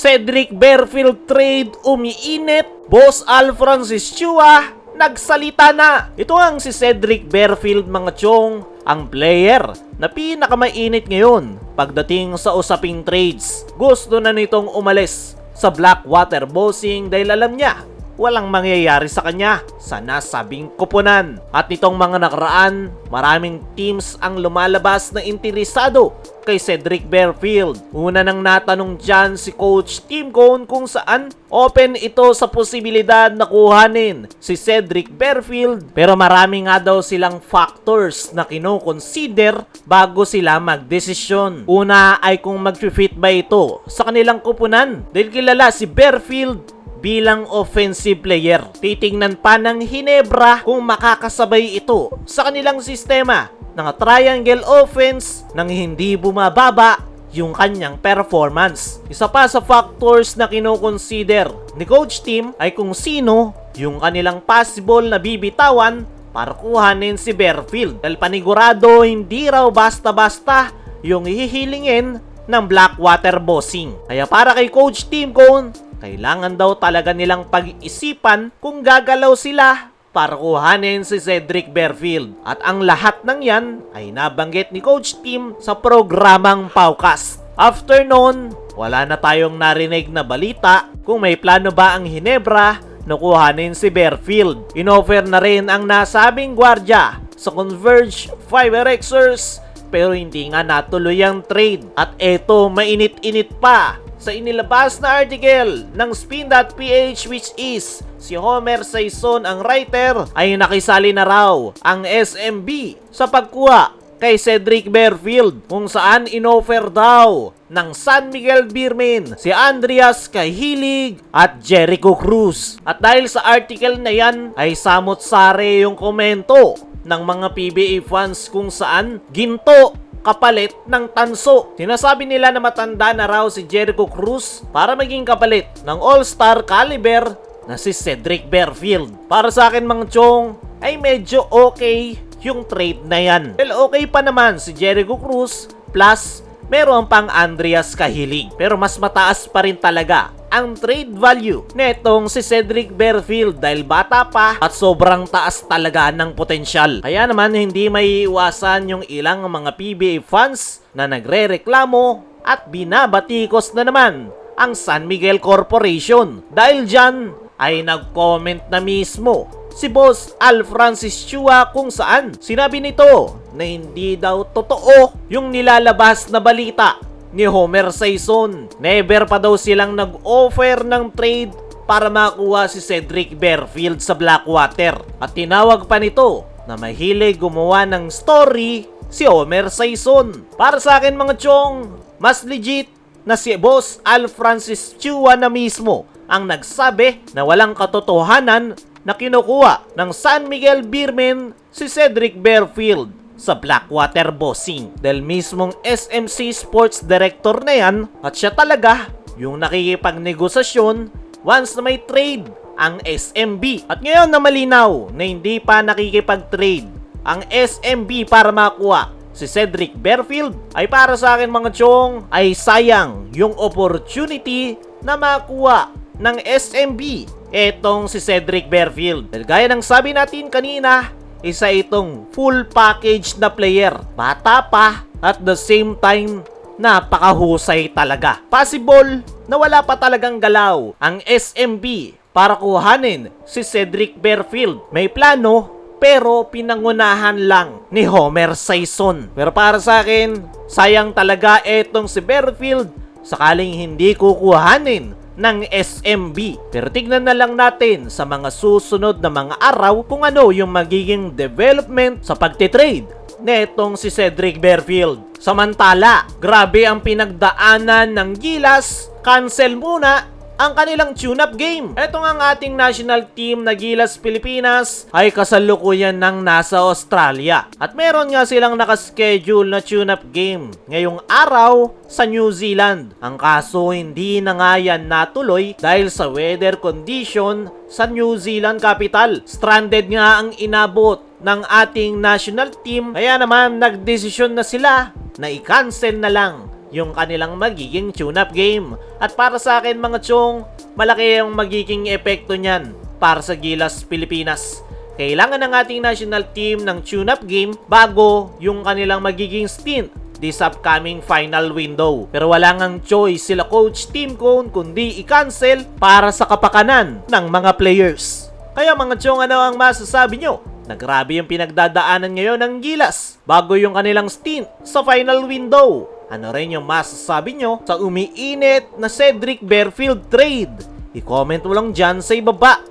Cedric Berfield trade umiinit. Boss Al Francis Chua nagsalita na. Ito ang si Cedric Berfield, mga chong, ang player na pinakamainit ngayon pagdating sa usaping trades. Gusto na nitong umalis sa Blackwater Bossing dahil alam niya walang mangyayari sa kanya sa nasabing koponan. At nitong mga nakaraan, maraming teams ang lumalabas na interesado kay Cedric Berfield. Una nang natanong dyan si Coach Tim Cone kung saan open ito sa posibilidad na kuhanin si Cedric Berfield, pero marami nga daw silang factors na kinoconsider bago sila magdesisyon. Una ay kung mag-fit ba ito sa kanilang koponan dahil kilala si Berfield bilang offensive player. Titingnan pa ng Ginebra kung makakasabay ito sa kanilang sistema ng triangle offense nang hindi bumababa yung kanyang performance. Isa pa sa factors na kinoconsider ni Coach Tim ay kung sino yung kanilang possible na bibitawan para kuhanin si Berfield. Dahil panigurado hindi raw basta-basta yung hihilingin ng Blackwater Bossing. Kaya para kay Coach Tim Cone, kailangan daw talaga nilang pag-isipan kung gagalaw sila para kuhanin si Cedric Berfield. At ang lahat ng yan ay nabanggit ni Coach Tim sa programang Paucast. After noon, wala na tayong narinig na balita kung may plano ba ang Ginebra na kuhanin si Berfield. Inoffer na rin ang nasabing gwardya sa Converge 5RXers pero hindi nga natuloy ang trade. At eto, mainit-init pa sa inilabas na article ng Spin.ph, which is si Homer Saison ang writer, ay nakisali na raw ang SMB sa pagkuha kay Cedric Berfield, kung saan inoffer daw ng San Miguel Beermen si Andreas Cahilig at Jericho Cruz. At dahil sa article na yan ay samot-sare yung komento ng mga PBA fans kung saan ginto kapalit ng tanso. Sinasabi nila na matanda na raw si Jericho Cruz para maging kapalit ng all-star caliber na si Cedric Berfield. Para sa akin, mga chong, ay medyo okay yung trade na yan. Well, okay pa naman si Jericho Cruz plus meron pang Andreas Cahilig. Pero mas mataas pa rin talaga ang trade value netong si Cedric Berfield dahil bata pa at sobrang taas talaga ng potensyal. Kaya naman hindi may iwasan yung ilang mga PBA fans na nagre-reklamo at binabatikos na naman ang San Miguel Corporation. Dahil dyan ay nag-comment na mismo si Boss Al Francis Chua kung saan sinabi nito na hindi daw totoo yung nilalabas na balita ni Homer Saison. Never pa daw silang nag-offer ng trade para makuha si Cedric Berfield sa Blackwater. At tinawag pa nito na mahilig gumawa ng story si Homer Saison. Para sa akin, mga chong, mas legit na si Boss Al Francis Chua na mismo ang nagsabi na walang katotohanan na kinukuha ng San Miguel Beermen si Cedric Berfield sa Blackwater Bossing. Dahil mismong SMC Sports Director na yan at siya talaga yung nakikipagnegosasyon once na may trade ang SMB. At ngayon na malinaw na hindi pa nakikipag-trade ang SMB para makuha si Cedric Berfield, ay para sa akin, mga chong, ay sayang yung opportunity na makuha ng SMB etong si Cedric Berfield. Dahil gaya ng sabi natin kanina, isa itong full package na player. Bata pa at the same time napakahusay talaga. Possible na wala pa talagang galaw ang SMB para kuhanin si Cedric Berfield. May plano pero pinangunahan lang ni Homer Saison. Pero para sa akin, sayang talaga etong si Berfield sakaling hindi kukuhanin ng SMB. Pero tignan na lang natin sa mga susunod na mga araw kung ano yung magiging development sa pagtitrade netong si Cedric Berfield. Samantala, grabe ang pinagdaanan ng Gilas. Cancel muna ang kanilang tune-up game. Ito nga ang ating national team na Gilas Pilipinas ay kasalukuyan ng nasa Australia. At meron nga silang nakaschedule na tune-up game ngayong araw sa New Zealand. Ang kaso hindi na nga yan natuloy dahil sa weather condition sa New Zealand capital. Stranded nga ang inabot ng ating national team, kaya naman nagdesisyon na sila na i-cancel na lang yung kanilang magiging tune-up game. At para sa akin mga chong, malaki ang magiging epekto niyan para sa Gilas Pilipinas. Kailangan ng ating national team ng tune-up game bago yung kanilang magiging stint this upcoming final window. Pero wala ngang choice sila Coach Tim Cone kundi i-cancel para sa kapakanan ng mga players. Kaya mga chong, ano ang masasabi nyo? Nagrabe yung pinagdadaanan ngayon ng Gilas bago yung kanilang stint sa final window. Ano rin yung masasabi nyo sa umiinit na Cedric Berfield trade? I-comment mo lang dyan sa ibaba.